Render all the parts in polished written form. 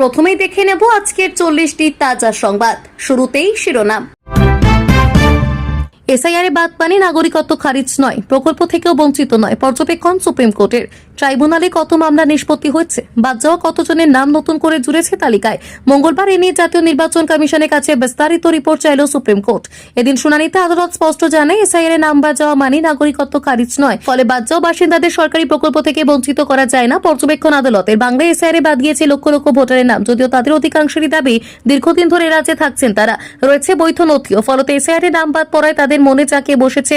প্রথমেই দেখে নেব আজকের 40টি তাজা সংবাদ। শুরুতেই শিরোনাম। এসআইআরে বাদ মানে নাগরিকত্ব খারিজ নয়, প্রকল্প থেকেও বঞ্চিত নয়, পর্যবেক্ষণ সুপ্রিম কোর্টের। ট্রাইব্যুনালে কত মামলা নিষ্পত্তি হচ্ছে, বাদ যাওয়া কতজনের নাম নতুন করে জুড়েছে তালিকায়। মঙ্গলবার এ নিয়ে জাতীয় নির্বাচন কমিশনের কাছে বিস্তারিত রিপোর্ট চাইল সুপ্রিম কোর্ট। এদিন শুনানিতে আদালত স্পষ্ট জানায়, এসআইআরে নাম বাদ যাওয়া মানে নাগরিকত্ব খারিজ নয়, ফলে বাদ যাওয়া বাসিন্দাদের সরকারি প্রকল্প থেকে বঞ্চিত করা যায় না। পর্যবেক্ষণ আদালতের বাংলায় এসআইআরে বাদ গিয়েছে লক্ষ লক্ষ ভোটারের নাম, যদিও তাদের অধিকাংশেরই দাবি দীর্ঘদিন ধরে রাজ্যে থাকছেন তারা, রয়েছে বৈধ নথিও। ফলতে এসআইআরে নাম বাদ পড়ায় তাদের মনে চাকিয়ে বসেছে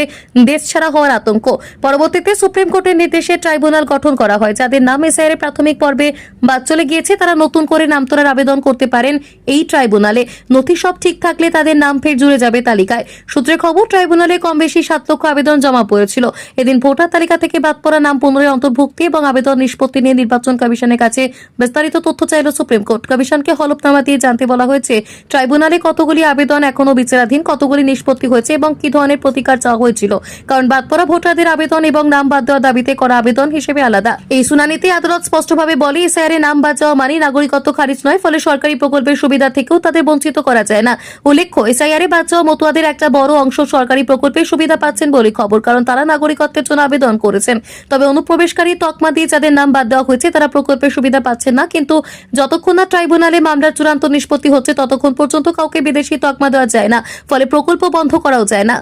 দেশ ছাড়া হওয়ার আতঙ্ক। পরবর্তীতে সুপ্রিম কোর্টের নির্দেশে ট্রাইব্যুনাল গঠন করা হয়। যাদের নাম এসআইআর প্রাথমিক পর্বে বাদ চলে গিয়েছে তারা নতুন করে নাম তোলার আবেদন করতে পারেন এই ট্রাইব্যুনালে। নথি সব ঠিক থাকলে তাদের নাম ফের জুড়ে যাবে তালিকায়। সূত্রের খবর, ট্রাইব্যুনালে কম বেশি 7 লক্ষ আবেদন জমা পড়েছিল। এদিন ভোটার তালিকা থেকে বাদ পড়া নাম পুনরায় অন্তর্ভুক্তি এবং আবেদন নিষ্পত্তি নিয়ে নির্বাচন কমিশনের কাছে বিস্তারিত তথ্য চাইল সুপ্রিম কোর্ট। কমিশনকে হলফনামা দিয়ে জানতে বলা হয়েছে, ট্রাইব্যুনালে কতগুলি আবেদন এখনো বিচারাধীন, কতগুলি নিষ্পত্তি হয়েছে এবং কি ধরনের প্রতিকার চাওয়া হয়েছিল। কারণ বাদ পড়া ভোটারদের আবেদন এবং নাম বাদ দেওয়া দাবিতে করা আবেদন হিসেবে আলাদা। এই শুনানিতে আদালত স্পষ্টভাবে বলে, এসআইআরে নাম বাদ যাওয়া মানে নাগরিকত্ব খারিজ নয়, ফলে সরকারি প্রকল্পের সুবিধা থেকেও তাদের বঞ্চিত করা যায় না। উল্লেখ্য, এসআইআরে বাদ যাওয়া মতুয়াদের একটা বড় অংশ সরকারি প্রকল্পের সুবিধা পাচ্ছেন বলে খবর, কারণ তারা নাগরিকত্বের জন্য আবেদন করেছেন। তবে অনুপ্রবেশকারী তকমা দিয়ে যাদের নাম বাদ দেওয়া হয়েছে তারা প্রকল্পের সুবিধা পাচ্ছেন না। কিন্তু যতক্ষণ না ট্রাইব্যুনালে মামলার চূড়ান্ত নিষ্পত্তি হচ্ছে ততক্ষণ পর্যন্ত কাউকে বিদেশি তকমা দেওয়া যায় না, ফলে প্রকল্প বন্ধ করাও যায় না।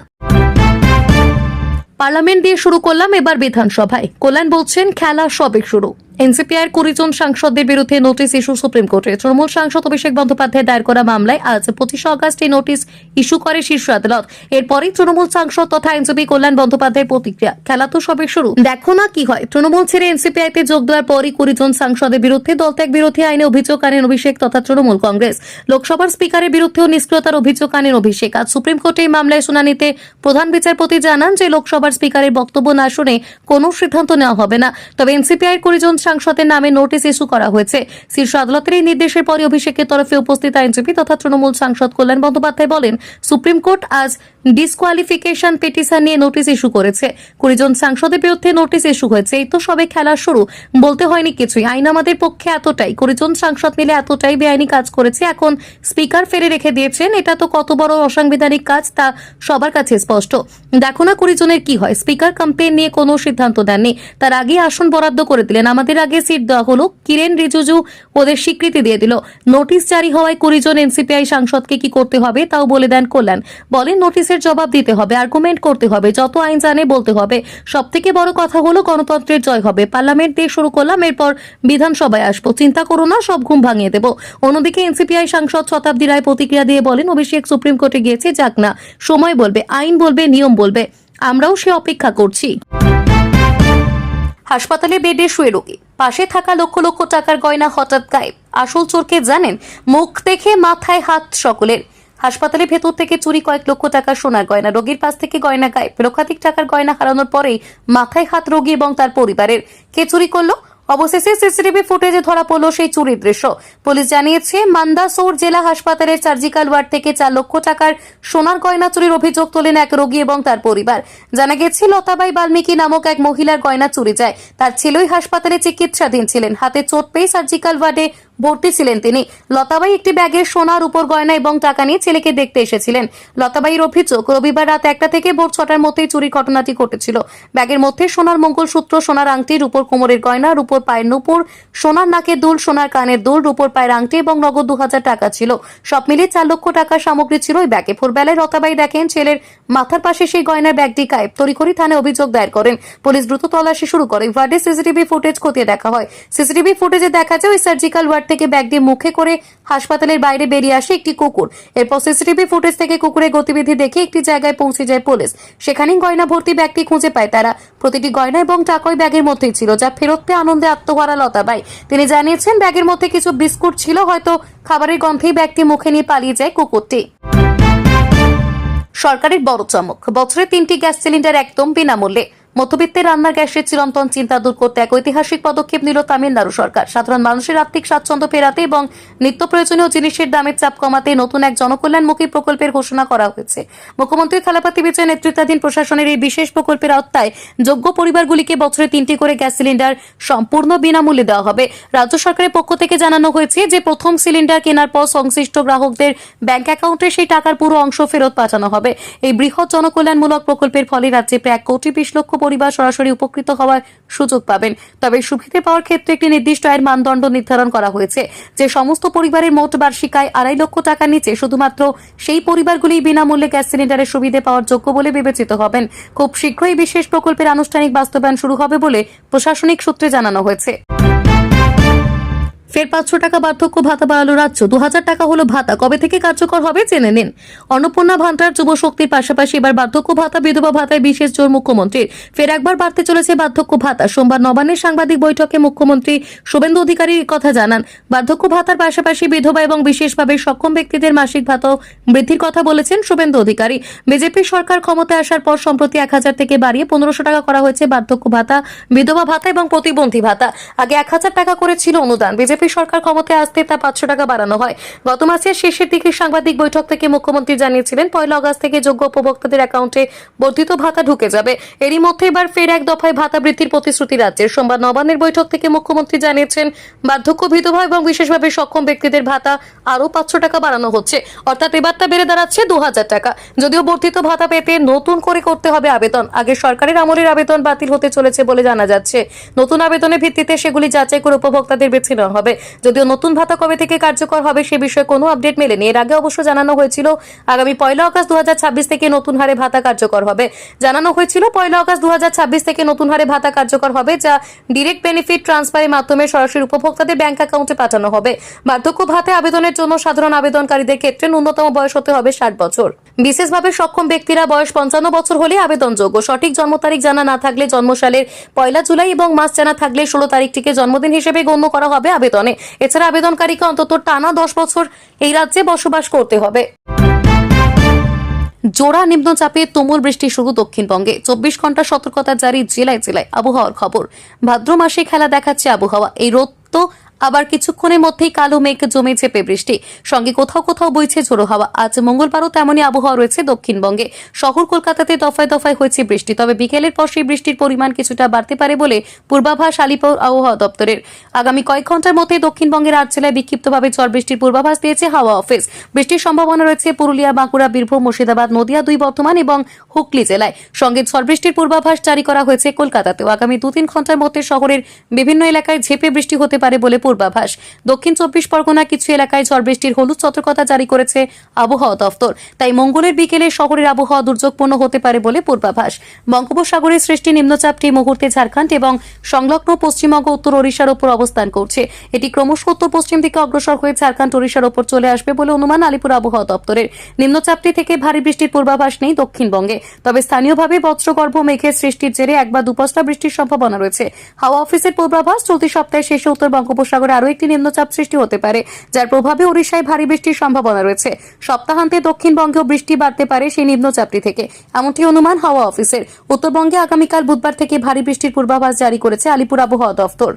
পার্লামেন্ট দিয়ে শুরু করলাম, এবার বিধানসভায়। কল্যাণ বলছেন, খেলা সবে শুরু। এনসিপিআর 20 জন সাংসদদের বিরুদ্ধে নোটিশ ইস্যু সুপ্রিম কোর্টে। তৃণমূল সাংসদ অভিষেক বন্দ্যোপাধ্যায় দায়ের করা মামলায় আজ 25 আগস্ট এই নোটিশ ইস্যু করে শীর্ষ আদালত। এরপরই তৃণমূল সাংসদ তথা আইনজীবী কল্যাণ বন্দ্যোপাধ্যায়ের প্রতিক্রিয়া, খেলা তো সবে শুরু, দেখো না কি হয়। তৃণমূল ছেড়ে এনসিপিআইতে যোগ দেওয়ার পরই 20 জন সাংসদের বিরুদ্ধে দলত্যাগ বিরোধী আইনে অভিযোগ আনেন অভিষেক তথা তৃণমূল কংগ্রেস। লোকসভার স্পিকারের বিরুদ্ধেও নিষ্ক্রিয়তার অভিযোগ আনেন অভিষেক। আজ সুপ্রিম কোর্টে এই মামলায় শুনানিতে প্রধান বিচারপতি জানান যে লোকসভার স্পিকারের বক্তব্য না শুনে কোনো সিদ্ধান্ত নেওয়া হবে না। তবে এনসিপিআইর 20 জন সাংসদের নামে নোটিশ ইস্যু করা হয়েছে। শীর্ষ আদালতের এই নির্দেশের পরে অভিষেকের তরফে উপস্থিত আইনজীবী তথা তৃণমূল সাংসদ কল্যাণ বন্দ্যোপাধ্যায় বলেন, সুপ্রিম কোর্ট আজ ডিসকোয়ালিফিকেশন পিটিশন নিয়ে নোটিশ ইস্যু করেছে। 20 জন সাংসদের বিরুদ্ধে নোটিশ ইস্যু হয়েছে। এই তো সবে খেলা শুরু, বলতে হয়নি কিছুই। আইন আমাদের পক্ষে এতটাই, 20 জন সাংসদ মিলে এতটাই বেআইনি কাজ করেছে, এখন স্পিকার ফেলে রেখে দিয়েছেন। এটা তো কত বড় অসাংবিধানিক কাজ তা সবার কাছে স্পষ্ট। দেখো না 20 জনের কি হয়। স্পিকার কমপ্লেন নিয়ে কোনো সিদ্ধান্ত দেননি, তার আগে আসন বরাদ্দ করে দিলেন। আমাদের আগে সিট দেওয়া হলো, কিরেন রিজিজু ওদের স্বীকৃতি দিয়ে দিল। নোটিশ জারি হওয়ায় 20 জন এনসিপিআই সাংসদকে কি করতে হবে তাও বলে দেন কল্যাণ। বলেন, নোটিশের জবাব দিতে হবে, আর্গুমেন্ট করতে হবে, যত আইন জানে বলতে হবে। সব থেকে বড় কথা হলো গণতন্ত্রের জয় হবে। পার্লামেন্ট দিয়ে শুরু করলাম, এরপর বিধানসভায় আসবো, চিন্তা করো না, সব ঘুম ভাঙিয়ে দেবো। অন্যদিকে এনসিপিআই সাংসদ শতাব্দী রায় প্রতিক্রিয়া দিয়ে বলেন, অভিষেক সুপ্রিম কোর্টে গিয়েছে, যাক না, সময় বলবে, আইন বলবে, নিয়ম বলবে, আমরাও সে অপেক্ষা করছি। হাসপাতালে বেডে শুয়ে রোগী, পাশে থাকা লক্ষ লক্ষ টাকার গয়না হঠাৎ গায়েব। আসল চোরকে জানেন, মুখ দেখে মাথায় হাত সকলের। হাসপাতালের ভেতর থেকে চুরি কয়েক লক্ষ টাকার সোনার গয়না, রোগীর পাশ থেকে গয়না গায়েব। লক্ষাধিক টাকার গয়না হারানোর পরেই মাথায় হাত রোগী এবং তার পরিবারের। কে চুরি করলো? অবশেষে সিসিটিভি ফুটেজে ধরা পড়ল সেই চুরির দৃশ্য। পুলিশ জানিয়েছে, মান্দাসৌর জেলা হাসপাতালের সার্জিক্যাল ওয়ার্ড থেকে 4 লক্ষ টাকার সোনার গয়না চুরির অভিযোগ তোলেন এক রোগী এবং তার পরিবার। জানা গেছে, লতাবাই বাল্মীকি নামক এক মহিলার গয়না চুরি যায়। তার ছেলেই হাসপাতালে চিকিৎসাধীন ছিলেন। হাতে চোট পেয়ে সার্জিক্যাল ওয়ার্ডে ভর্তি ছিলেন তিনি। লতাবাই একটি ব্যাগে সোনার উপর গয়না এবং টাকা নিয়ে ছেলেকে দেখতে এসেছিলেন। লতাবাইয়ের অভিযোগ, রবিবার রাত 1টা থেকে ভোর 6টার মধ্যেই চুরির ঘটনাটি ঘটেছিল। ব্যাগের মধ্যে সোনার মঙ্গলসূত্র, সোনার আংটি, রূপোর কোমরের গয়না, রূপোর পায়ের নুপুর, সোনার নাকের দুল, সোনার কানের দুল, রূপোর পায়ের আংটি এবং নগদ 2000 টাকা ছিল। সব মিলিয়ে 4 লক্ষ টাকার সামগ্রী ছিল ওই ব্যাগে। ভোরবেলায় লতাবাই দেখেন ছেলের মাথার পাশে সেই গয়নার ব্যাগটি গায়েব। তড়িঘড়ি থানায় অভিযোগ দায়ের করেন। পুলিশ দ্রুত তল্লাশি শুরু করে। ওয়ার্ডে সিসিটিভি ফুটেজ খতিয়ে দেখা হয়। সিসিটিভি ফুটেজে দেখা যায়, ওই সার্জিক্যাল ওয়ার্ড থেকে ব্যাগ দিয়ে মুখে করে হাসপাতালের বাইরে বেরিয়ে আসে একটি কুকুর। এরপর সিসিটিভি ফুটেজ থেকে কুকুরের গতিবিধি দেখে একটি জায়গায় পৌঁছে যায় পুলিশ। সেখানেই গয়না ভর্তি ব্যাগটি খুঁজে পায় তারা। প্রতিটি গয়না এবং টাকা ওই ব্যাগের মধ্যেই ছিল, যা ফেরত পেয়ে আনন্দে আত্মহারা লতাবাই। তিনি জানিয়েছেন, ব্যাগের মধ্যে কিছু বিস্কুট ছিল, হয়তো খাবারের গন্ধেই ব্যাগটি মুখে নিয়ে পালিয়ে যায় কুকুরটি। সরকারের বড় চমক, বছরে 3টি গ্যাস সিলিন্ডার একদম বিনামূল্যে। মধ্যবিত্তের রান্নার গ্যাসের চিরন্তন চিন্তা দূর করতে এক ঐতিহাসিক পদক্ষেপ নিল তামিলনাড়ু সরকার। সাধারণ মানুষের আর্থিক স্বাচ্ছন্দ্য ফেরাতে এবং নিত্য প্রয়োজনীয় জিনিসের দামের চাপ কমাতে নতুন এক জনকল্যাণমুখী প্রকল্পের ঘোষণা করা হয়েছে। মুখ্যমন্ত্রী থালাপতি বিজয় নেতৃত্বাধীন প্রশাসনের এই বিশেষ প্রকল্পের আওতায় যোগ্য পরিবারগুলিকে বছরে 3টি করে গ্যাস সিলিন্ডার সম্পূর্ণ বিনামূল্যে দেওয়া হবে। রাজ্য সরকারের পক্ষ থেকে জানানো হয়েছে যে প্রথম সিলিন্ডার কেনার পর সংশ্লিষ্ট গ্রাহকদের ব্যাংক অ্যাকাউন্টে সেই টাকার পুরো অংশ ফেরত পাঠানো হবে। এই বৃহৎ জনকল্যাণমূলক প্রকল্পের ফলে রাজ্যে প্রায় 1,20 লক্ষ পরিবার সরাসরি উপকৃত হওয়ার সুযোগ পাবেন। তবে সুবিধা পাওয়ার ক্ষেত্রে একটি নির্দিষ্ট আয়ের মানদণ্ড নির্ধারণ করা হয়েছে, যে সমস্ত পরিবারের মোট বার্ষিক আয় 2.5 লক্ষ টাকার নিচে শুধুমাত্র সেই পরিবারগুলি বিনামূল্যে গ্যাস সিলিন্ডারের সুবিধা পাওয়ার যোগ্য বলে বিবেচিত হবেন। খুব শীঘ্রই বিশেষ প্রকল্পের আনুষ্ঠানিক বাস্তবায়ন শুরু হবে বলে প্রশাসনিক সূত্রে জানানো হয়েছে। ফের 500 টাকা বার্ধক্য ভাতা বাড়ালো রাজ্য। 2000 টাকা হলো ভাতা। কবে থেকে কার্যকর হবে জেনে নিন। অন্নপূর্ণা ভান্ডার যুব শক্তির পাশাপাশি এবার বার্ধক্য ভাতা, বিধবা ভাতায় বিশেষ জোর মুখ্যমন্ত্রীর। ফের একবার বাড়তে চলেছে বার্ধক্য ভাতা। সোমবার নবান্নের সাংবাদিক বৈঠকে মুখ্যমন্ত্রী শুভেন্দু অধিকারী কথা জানান। বার্ধক্য ভাতার পাশাপাশি বিধবা এবং বিশেষভাবে সক্ষম ব্যক্তিদের মাসিক ভাতাও বৃদ্ধির কথা বলেছেন শুভেন্দু অধিকারী। বিজেপি সরকার ক্ষমতায় আসার পর সম্প্রতি 1000 থেকে বাড়িয়ে 1500 টাকা করা হয়েছে বার্ধক্য ভাতা, বিধবা ভাতা এবং প্রতিবন্ধী ভাতা। আগে 1000 টাকা করে ছিল অনুদান। বিজেপি সরকার ক্ষমতায় আসতে তা 500 টাকা বাড়ানো হয়। গত মাসের শেষের দিকে সাংবাদিক বৈঠক থেকে মুখ্যমন্ত্রী জানিয়েছিলেন 1 আগস্ট থেকে যোগ্য উপভোক্তাদের অ্যাকাউন্টে বর্ধিত ভাতা ঢুকে যাবে। এরই মধ্যে এবার ফের এক দফায় ভাতা বৃদ্ধির প্রতিশ্রুতি রাজ্যের। সোমবার নবান্নের বৈঠক থেকে মুখ্যমন্ত্রী জানিয়েছেন বার্ধক্য, বিধবা এবং বিশেষভাবে সক্ষম ব্যক্তিদের ভাতা আরো 500 টাকা বাড়ানো হচ্ছে, অর্থাৎ এবার তা বেড়ে দাঁড়াচ্ছে 2000 টাকা। যদিও বর্ধিত ভাতা পেতে নতুন করে করতে হবে আবেদন। আগে সরকারের আমলের আবেদন বাতিল হতে চলেছে বলে জানা যাচ্ছে। নতুন আবেদনের ভিত্তিতে সেগুলি যাচাই করে উপভোক্তাদের বেছে নেওয়া হবে। যদিও নতুন ভাতা কবে থেকে কার্যকর হবে সে বিষয়ে কোনো আপডেট মেলেনি। এর আগে অবশ্য জানানো হয়েছিল আগামী 1 আগস্ট 2026 থেকে নতুন হারে ভাতা কার্যকর হবে। 1 আগস্ট 2026 থেকে নতুন হারে ভাতা কার্যকর হবে, যা ডিরেক্ট বেনিফিট ট্রান্সফারের মাধ্যমে সরাসরি উপভোক্তাদের ব্যাংক অ্যাকাউন্টে পাঠানো হবে। বার্ধক্য ভাতা আবেদনের জন্য সাধারণ আবেদনকারীদের ক্ষেত্রে ন্যূনতম বয়স হতে হবে 60 বছর। বিশেষভাবে সক্ষম ব্যক্তিরা বয়স 55 বছর হলে আবেদনযোগ্য। সঠিক জন্ম তারিখ জানা না থাকলে জন্মসালের 1 জুলাই এবং মাস জানা থাকলে 16 তারিখটিকে জন্মদিন হিসেবে গণ্য করা হবে আবেদনে। এছাড়া আবেদনকারীকে অন্তত টানা 10 বছর এই রাজ্যে বসবাস করতে হবে। জোড়া নিম্নচাপে তুমুল বৃষ্টি শুরু দক্ষিণবঙ্গে। 24 ঘন্টা সতর্কতা জারি জেলায় জেলায়। আবহাওয়ার খবর। ভাদ্র মাসে খেলা দেখাচ্ছে আবহাওয়া। এই রোদ তো আবার কিছুক্ষণের মধ্যেই কালো মেঘ জমে চেপে বৃষ্টি, সঙ্গে কোথাও কোথাও বইছে ঝোড়ো হাওয়া। আজ মঙ্গলবারও তেমনই আবহাওয়া রয়েছে দক্ষিণবঙ্গে। শহর কলকাতাতে দফায় দফায় হয়েছে বৃষ্টি, তবে বিকেলের পর সেই বৃষ্টির পরিমাণ কিছুটা বাড়তে পারে বলে পূর্বাভাস আলিপুর আবহাওয়া দপ্তরের। আগামী কয়েক ঘন্টার মধ্যে দক্ষিণবঙ্গের 8 জেলায় বিক্ষিপ্তভাবে ঝড় বৃষ্টির পূর্বাভাস দিয়েছে হাওয়া অফিস। বৃষ্টির সম্ভাবনা রয়েছে পুরুলিয়া, বাঁকুড়া, বীরভূম, মুর্শিদাবাদ, নদিয়া, 2 বর্ধমান এবং হুগলি জেলায়। সঙ্গে ঝড় বৃষ্টির পূর্বাভাস জারি করা হয়েছে কলকাতাতেও। আগামী 2-3 ঘন্টার মধ্যে শহরের বিভিন্ন এলাকায় ঝেঁপে বৃষ্টি হতে পারে বলে পূর্বাভাস। দক্ষিণ 24 পরগনা কিছু এলাকায় ঝড় বৃষ্টির হলুদ সতর্কতা জারি করেছে আবহাওয়া দপ্তর। তাই মঙ্গলের বিকেলে শহরের আবহাওয়া দুর্যোগপূর্ণ হতে পারে বলে পূর্বাভাস। বঙ্গোপসাগরের সৃষ্টি নিম্নচাপটি এই মুহূর্তে ঝাড়খণ্ড এবং সংলগ্ন পশ্চিমবঙ্গ, উত্তর ওড়িশার উপর অবস্থান করছে। এটি ক্রমশ উত্তর পশ্চিম দিকে অগ্রসর হয়ে ঝাড়খণ্ড, ওড়িশার উপর চলে আসবে বলে অনুমান আলিপুর আবহাওয়া দপ্তরের। নিম্নচাপটি থেকে ভারী বৃষ্টির পূর্বাভাস নেই দক্ষিণবঙ্গে, তবে স্থানীয়ভাবে বজ্রগর্ভ মেঘের সৃষ্টির জেরে 1 বা 2 পশলা বৃষ্টির সম্ভাবনা রয়েছে। হাওয়া অফিসের পূর্বাভাস, চলতি সপ্তাহের শেষে উত্তর বঙ্গোপসাগরে আরও একটি নিম্নচাপ সৃষ্টি হতে পারে, যার প্রভাবে ওড়িশায় ভারী বৃষ্টির সম্ভাবনা রয়েছে। সপ্তাহান্তে দক্ষিণবঙ্গেও বৃষ্টি বাড়তে পারে সেই নিম্নচাপটি থেকে, এমনটি অনুমান হাওয়া অফিসের। উত্তরবঙ্গে আগামীকাল বুধবার থেকে ভারী বৃষ্টির পূর্বাভাস জারি করেছে আলিপুর আবহাওয়া দপ্তর।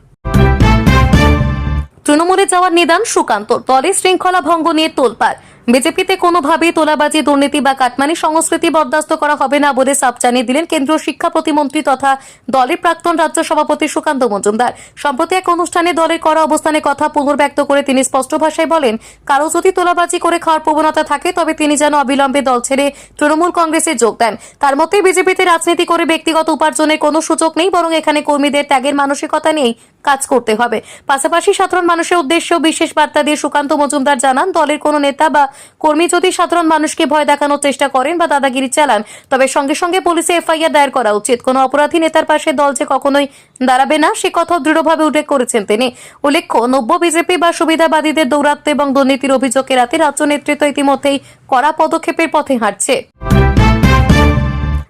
তৃণমূলে যাওয়ার নিদান সুকান্তর। দলের শৃঙ্খলা ভঙ্গ নিয়ে তোলপাড়। বিজেপিতে কোনোভাবেই তোলাবাজি, দুর্নীতি বা কাটমানি সংস্কৃতি বরদাস্ত করা হবে না বলে সাফ জানিয়ে দিলেন কেন্দ্রীয় শিক্ষা প্রতিমন্ত্রী তথা দলের প্রাক্তন রাজ্য সভাপতি সুকান্ত মজুমদার। সম্প্রতি এক অনুষ্ঠানে দলের করা অবস্থানের কথা পুনর্ব্যক্ত করে তিনি স্পষ্ট ভাষায় বলেন, কারো যদি তোলাবাজি করে খাওয়ার প্রবণতা থাকে তবে তিনি যেন অবিলম্বে দল ছেড়ে তৃণমূল কংগ্রেসে যোগ দেন। তার মতে বিজেপিতে রাজনীতি করে ব্যক্তিগত উপার্জনের কোনো সুযোগ নেই, বরং এখানে কর্মীদের ত্যাগের মানসিকতা নিয়েই কাজ করতে হবে। পাশাপাশি সাধারণ মানুষের উদ্দেশ্যেও বিশেষ বার্তা দিয়ে সুকান্ত মজুমদার জানান, দলের কোনো নেতা বা কর্মী যদি সাধারণ মানুষকে ভয় দেখানোর চেষ্টা করেন বা দাদাগিরি চালান, তবে সঙ্গে সঙ্গে পুলিশে এফআইআর দায়ের করা উচিত। কোনো অপরাধী নেতার পাশে দল যে কখনোই দাঁড়াবে না সে কথাও দৃঢ়ভাবে উল্লেখ করেছেন তিনি। উল্লেখ্য, নব্য বিজেপি বা সুবিধাবাদীদের দৌরাত্ম্য এবং দুর্নীতির অভিযোগ এড়াতে রাজ্য নেতৃত্ব ইতিমধ্যেই কড়া পদক্ষেপের পথে হাঁটছে।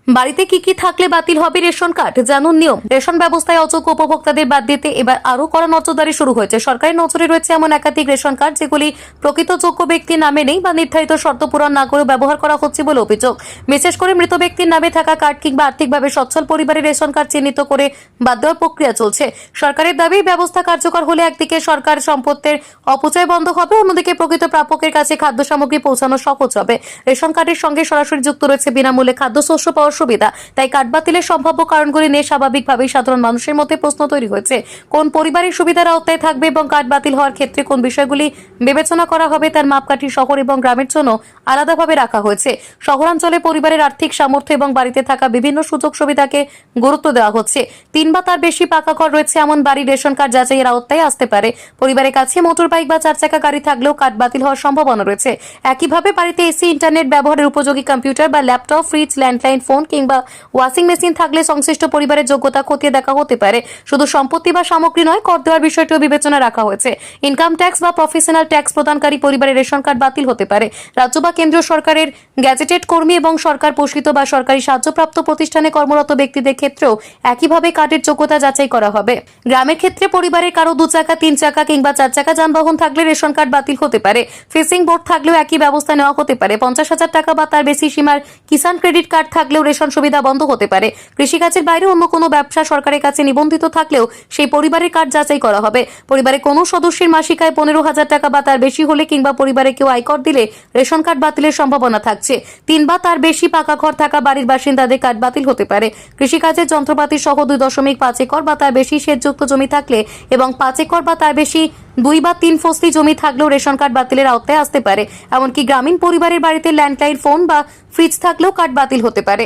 বাড়িতে কি কি থাকলে বাতিল হবে রেশন কার্ড, জানুন নিয়ম। রেশন ব্যবস্থায় অযোগ্য উপভোক্তাদের বাদ দিতে এবার আরো কড়া নজরদারি শুরু হয়েছে। সরকারের নজরে রয়েছে এমন একাধিক রেশন কার্ড যেগুলি প্রকৃত যোগ্য ব্যক্তির নামে নেই বা নির্ধারিত শর্ত পূরণ না করে ব্যবহার করা হচ্ছে বলে অভিযোগ। বিশেষ করে মৃত ব্যক্তির নামে থাকা কার্ড কিংবা আর্থিকভাবে সচ্ছল পরিবারের রেশন কার্ড চিহ্নিত করে বাদ দেওয়ার প্রক্রিয়া চলছে। সরকারের দাবি ব্যবস্থা কার্যকর হলে একদিকে সরকার সম্পত্তির অপচয় বন্ধ হবে, অন্যদিকে প্রকৃত প্রাপকের কাছে খাদ্য সামগ্রী পৌঁছানো সহজ হবে। রেশন কার্ডের সঙ্গে সরাসরি যুক্ত রয়েছে বিনামূল্যে খাদ্যশস্য পাওয়ার সুবিধা। তাই কার্ড বাতিলের সম্ভাব্য কারণগুলি নিয়ে স্বাভাবিকভাবেই সাধারণ মানুষের মধ্যে প্রশ্ন তৈরি হয়েছে। কোন পরিবারের সুবিধার আওতায় থাকবে এবং কার্ড বাতিল হওয়ার ক্ষেত্রে কোন বিষয়গুলি বিবেচনা করা হবে তার মাপকাঠি শহর এবং গ্রামের জন্য আলাদাভাবে রাখা হয়েছে। শহরাঞ্চলে পরিবারের আর্থিক সামর্থ্য এবং বাড়িতে থাকা বিভিন্ন সুযোগ সুবিধাকে গুরুত্ব দেওয়া হচ্ছে। 3 বা তার বেশি পাকা ঘর রয়েছে এমন বাড়ির রেশন কার্ড যাচাইয়ের আওতায় আসতে পারে। পরিবারের কাছে মোটর বাইক বা 4 চাকা গাড়ি থাকলেও কার্ড বাতিল হওয়ার সম্ভাবনা রয়েছে। একইভাবে বাড়িতে এসি, ইন্টারনেট ব্যবহারের উপযোগী কম্পিউটার বা ল্যাপটপ, ফ্রিজ, ল্যান্ডলাইন ফোন কিংবা ওয়াশিং মেশিন থাকলে সংশ্লিষ্ট পরিবারের যোগ্যতা খতিয়ে দেখা হতে পারে। শুধু সম্পত্তি বা সামগ্রী নয়, কর দেওয়ার বিষয়টিও বিবেচনা রাখা হয়েছে। ইনকাম ট্যাক্স বা প্রফেশনাল ট্যাক্স প্রদানকারী পরিবারের রেশন কার্ড বাতিল হতে পারে। রাজ্য বা কেন্দ্রীয় সরকারের গ্যাজেটেড কর্মী এবং সরকার পোষিত বা সরকারি সাহায্যপ্রাপ্ত প্রতিষ্ঠানে কর্মরত ব্যক্তিদের ক্ষেত্রেও একইভাবে কার্ডের যোগ্যতা যাচাই করা হবে। গ্রামের ক্ষেত্রে পরিবারের কারো 2 চাকা, 3 চাকা কিংবা 4 চাকা যানবাহন থাকলে রেশন কার্ড বাতিল হতে পারে। ফিসিং বোর্ড থাকলেও একই ব্যবস্থা নেওয়া হতে পারে। 50,000 টাকা বা তার বেশি সীমার কিষাণ ক্রেডিট কার্ড থাকলেও রেশন সুবিধা বন্ধ হতে পারে। কৃষিকাজের বাইরে অন্য কোনো ব্যবসা সরকারের কাছে নিবন্ধিত থাকলেও সেই পরিবারের কার্ড যাচাই করা হবে। পরিবারের কোনো সদস্যের মাসিক আয় 15,000 টাকা বা তার বেশি হলে কিংবা পরিবারে কেউ আয়কর দিলে রেশন কার্ড বাতিলের সম্ভাবনা থাকছে। 3 বা তার বেশি পাকা ঘর থাকা বাড়ির বাসিন্দাদের কার্ড বাতিল হতে পারে। কৃষিকাজের যন্ত্রপাতি সহ 2.5 একর বা তার বেশি সেচযুক্ত জমি থাকলে এবং 5 একর বা তার বেশি 2 বা 3 ফসলি জমি থাকলেও রেশন কার্ড বাতিলের আওতায় আসতে পারে। এমনকি গ্রামীণ পরিবারের বাড়িতে ল্যান্ডলাইন ফোন বা ফ্রিজ থাকলেও কার্ড বাতিল হতে পারে।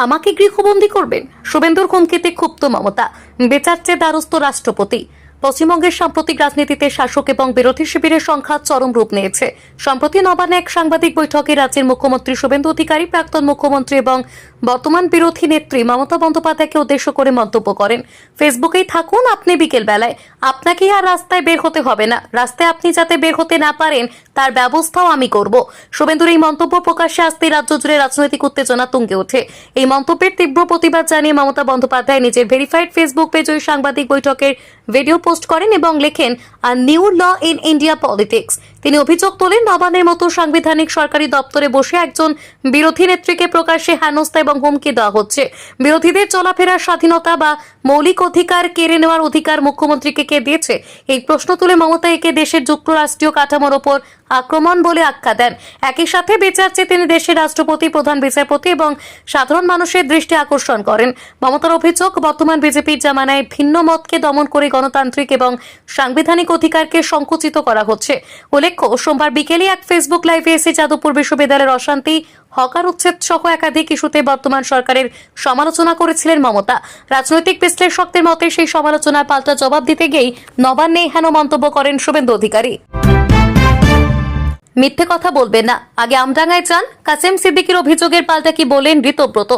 আমাকে গৃহবন্দী করবেন, শুভেন্দুর হুমকিতে ক্ষুব্ধ মমতা। বেচাচ্ছে দ্বারস্থ রাষ্ট্রপতি। পশ্চিমবঙ্গের সাম্প্রতিক রাজনীতিতে শাসক এবং বিরোধী শিবিরের সংঘাত চরম রূপ নিয়েছে। সম্প্রতি নবান্নে এক সাংবাদিক বৈঠকে রাজ্যের মুখ্যমন্ত্রী শুভেন্দু অধিকারী, প্রাক্তন মুখ্যমন্ত্রী এবং বর্তমান বিরোধী নেত্রী মমতা বন্দ্যোপাধ্যায়কে উদ্দেশ্য করে মন্তব্য করেন, ফেসবুকেই থাকুন আপনি বিকেল বেলায়, আপনাকেই আর রাস্তায় বের হতে হবে না, রাস্তায় আপনি যাতে বের হতে না পারেন তার ব্যবস্থাও আমি করব। শুভেন্দুর এই মন্তব্য প্রকাশ্যে আসতেই রাজ্য জুড়ে রাজনৈতিক উত্তেজনা তুঙ্গে ওঠে। এই মন্তব্যের তীব্র প্রতিবাদ জানিয়ে মমতা বন্দ্যোপাধ্যায় নিজের ভেরিফাইড ফেসবুক পেজে ওই সাংবাদিক বৈঠকের ভিডিও পোস্ট করেন এবং লেখেন, a new low in India politics. তিনি অভিযোগ তোলেন, নবান্নের মতো সাংবিধানিক সরকারি দপ্তরে বসে একজন বিরোধী নেত্রীকে প্রকাশ্যে হেনস্থা এবং হুমকি দেওয়া হচ্ছে। বিরোধীদের চলাফেরার স্বাধীনতা বা মৌলিক অধিকার কেড়ে নেওয়ার অধিকার মুখ্যমন্ত্রীকে কে দিয়েছে? এই প্রশ্ন তুলে মমতা একে দেশের যুক্তরাষ্ট্রীয় কাঠামোর ওপর আক্রমণ বলে আখ্যা দেন। একই সাথে বেচাচ্ছে তিনি দেশের রাষ্ট্রপতি, প্রধান বিচারপতি এবং সাধারণ মানুষের দৃষ্টি আকর্ষণ করেন। মমতার অভিযোগ, বর্তমান বিজেপির জামানায় ভিন্ন মতকে দমন করে গণতান্ত্রিক এবং সাংবিধানিক অধিকারকে সংকুচিত করা হচ্ছে। উল্লেখ্য, সোমবার বিকেলে এক ফেসবুক লাইভে এসে যাদবপুর বিশ্ববিদ্যালয়ের অশান্তি, হকার উচ্ছেদ সহ একাধিক ইস্যুতে বর্তমান সরকারের সমালোচনা করেছিলেন মমতা। রাজনৈতিক বিশ্লেষকদের মতে সেই সমালোচনার পাল্টা জবাব দিতে গিয়েই নবান্নে হেন মন্তব্য করেন শুভেন্দু অধিকারী। মিথ্যে কথা বলবেন না, আগে আমডাঙ্গায় যান। কাসেম সিদ্দিকীর অভিযোগের পাল্টা কি বলেন ঋতব্রত।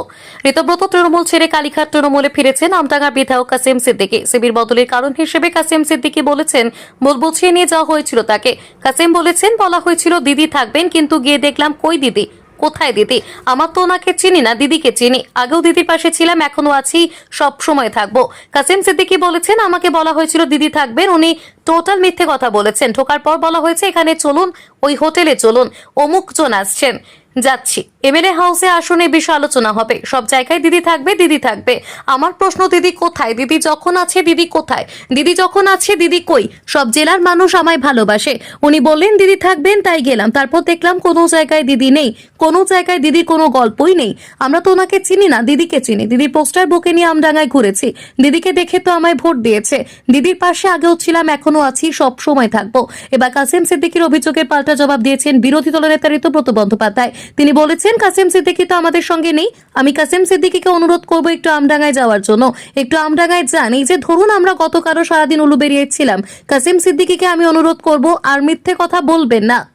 ঋতব্রত তৃণমূল ছেড়ে কালীঘাট তৃণমূলে ফিরেছেন আমডাঙ্গার বিধায়ক কাসেম সিদ্দিকী। শিবির বদলের কারণ হিসেবে কাসেম সিদ্দিকী বলেছেন, ভুল বুঝিয়ে নিয়ে যাওয়া হয়েছিল তাকে। কাসেম বলেছেন, বলা হয়েছিল দিদি থাকবেন, কিন্তু গিয়ে দেখলাম কই দিদি, কোথায় দিদি? আমার তো ওনাকে চিনি না, দিদিকে চিনি। আগেও দিদির পাশে ছিলাম, এখনো আছি, সব সময় থাকবো। কাসেম সিদ্দিকী বলেছেন, আমাকে বলা হয়েছিল দিদি থাকবেন, উনি টোটাল মিথ্যে কথা বলেছেন। ঢোকার পর বলা হয়েছে এখানে চলুন, ওই হোটেলে চলুন, অমুক জন আসছেন, যাচ্ছি। এমএলএ হাউসে আসনে বিষয় আলোচনা হবে, সব জায়গায় দিদি থাকবে, দিদি থাকবে। আমার প্রশ্ন, দিদি কোথায়? দিদি যখন আছে দিদি কোথায়? দিদি যখন আছে দিদি কই? সব জেলার মানুষ আমায় ভালোবাসে। উনি বললেন দিদি থাকবেন, তাই গেলাম। তারপর দেখলাম কোনো জায়গায় দিদি নেই, কোনো জায়গায় দিদির কোনো গল্পই নেই। আমরা তো ওনাকে চিনি না, দিদিকে চিনি। দিদির পোস্টার বুকে নিয়ে আমডাঙ্গায় ঘুরেছি, দিদিকে দেখে তো আমায় ভোট দিয়েছে। দিদির পাশে আগেও ছিলাম, এখনো আছি, সব সময় থাকবো। এবার কাসেম সিদ্দিকীর অভিযোগের পাল্টা জবাব দিয়েছেন বিরোধী দলনেতা ঋতব্রত বন্দ্যোপাধ্যায়। তিনি বলেছেন, কাসেম সিদ্দিকী তো আমাদের সঙ্গে নেই। আমি কাসেম সিদ্দিকীকে অনুরোধ করবো একটু আমডাঙ্গায় যাওয়ার জন্য। একটু আমডাঙ্গায় যান। এই যে ধরুন আমরা গতকালও সারাদিন উলুবেড়িয়ায় ছিলাম, কাসেম সিদ্দিকীকে আমি অনুরোধ করবো আর মিথ্যে কথা বলবেন না।